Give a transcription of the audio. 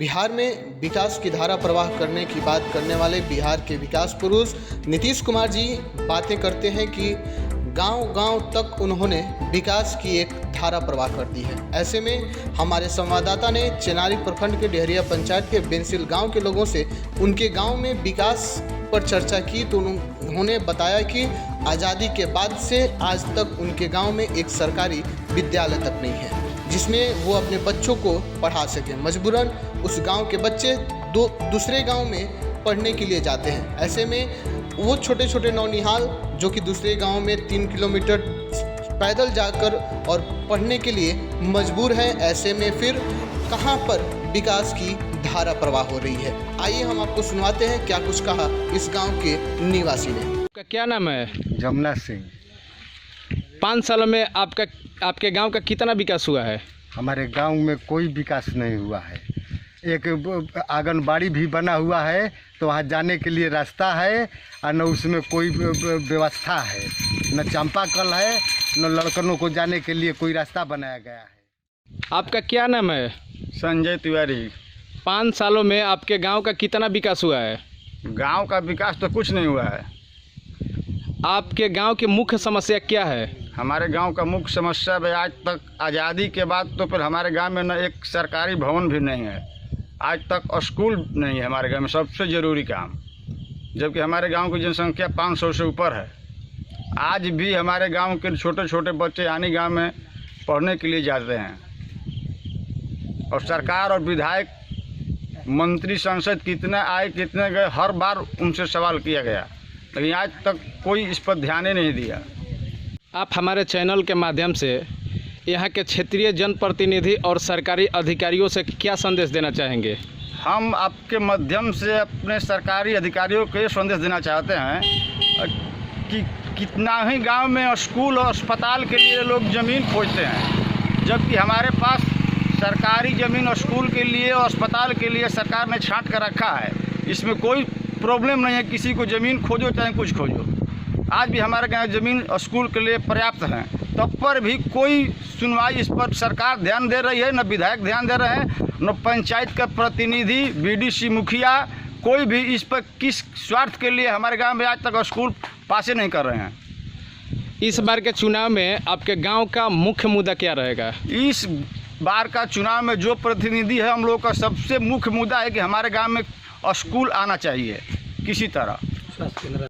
बिहार में विकास की धारा प्रवाह करने की बात करने वाले बिहार के विकास पुरुष नीतीश कुमार जी बातें करते हैं कि गांव-गांव तक उन्होंने विकास की एक धारा प्रवाह कर दी है। ऐसे में हमारे संवाददाता ने चेनारी प्रखंड के डेहरिया पंचायत के बेंसिल गांव के लोगों से उनके गांव में विकास पर चर्चा की तो उन्होंने बताया कि आज़ादी के बाद से आज तक उनके गांव में एक सरकारी विद्यालय तक नहीं है जिसमें वो अपने बच्चों को पढ़ा सकें। मजबूरन उस गांव के बच्चे दूसरे गांव में पढ़ने के लिए जाते हैं। ऐसे में वो छोटे छोटे नौनिहाल जो कि दूसरे गांव में 3 किलोमीटर पैदल जाकर और पढ़ने के लिए मजबूर है। ऐसे में फिर कहां पर विकास की धारा प्रवाह हो रही है, आइए हम आपको सुनवाते हैं क्या कुछ कहा इस गांव के निवासी ने। आपका क्या नाम है? जमुना सिंह। 5 सालों में आपके गांव का कितना विकास हुआ है? हमारे गांव में कोई विकास नहीं हुआ है। एक आंगनबाड़ी भी बना हुआ है तो वहाँ जाने के लिए रास्ता है और न उसमें कोई व्यवस्था है, न चांपाकल है, न लड़कों को जाने के लिए कोई रास्ता बनाया गया है। आपका क्या नाम है? संजय तिवारी। 5 सालों में आपके गांव का कितना विकास हुआ है? गांव का विकास तो कुछ नहीं हुआ है। आपके गांव की मुख्य समस्या क्या है? हमारे गांव का मुख्य समस्या है आज तक आज़ादी के बाद तो फिर हमारे गांव में न एक सरकारी भवन भी नहीं है, आज तक स्कूल नहीं है हमारे गांव में, सबसे ज़रूरी काम। जबकि हमारे गांव की जनसंख्या 500 से ऊपर है। आज भी हमारे गांव के छोटे छोटे बच्चे आनी गांव में पढ़ने के लिए जाते हैं और सरकार और विधायक, मंत्री, सांसद कितने आए कितने गए, हर बार उनसे सवाल किया गया, लेकिन आज तक कोई इस पर ध्यान ही नहीं दिया। आप हमारे चैनल के माध्यम से यहाँ के क्षेत्रीय जनप्रतिनिधि और सरकारी अधिकारियों से क्या संदेश देना चाहेंगे? हम आपके माध्यम से अपने सरकारी अधिकारियों को ये संदेश देना चाहते हैं कि कितना ही गांव में स्कूल और अस्पताल के लिए लोग ज़मीन खोजते हैं, जबकि हमारे पास सरकारी ज़मीन और स्कूल के लिए और अस्पताल के लिए सरकार ने छांट कर रखा है। इसमें कोई प्रॉब्लम नहीं है, किसी को ज़मीन खोजो चाहे कुछ खोजो। आज भी हमारे गाँव ज़मीन और स्कूल के लिए पर्याप्त हैं, तब पर भी कोई सुनवाई इस पर सरकार ध्यान दे रही है, न विधायक ध्यान दे रहे हैं, न पंचायत का प्रतिनिधि, बीडीसी, मुखिया, कोई भी इस पर किस स्वार्थ के लिए हमारे गांव में आज तक स्कूल पासे नहीं कर रहे हैं। इस बार के चुनाव में आपके गांव का मुख्य मुद्दा क्या रहेगा? इस बार का चुनाव में जो प्रतिनिधि है, हम लोग का सबसे मुख्य मुद्दा है कि हमारे गाँव में स्कूल आना चाहिए किसी तरह।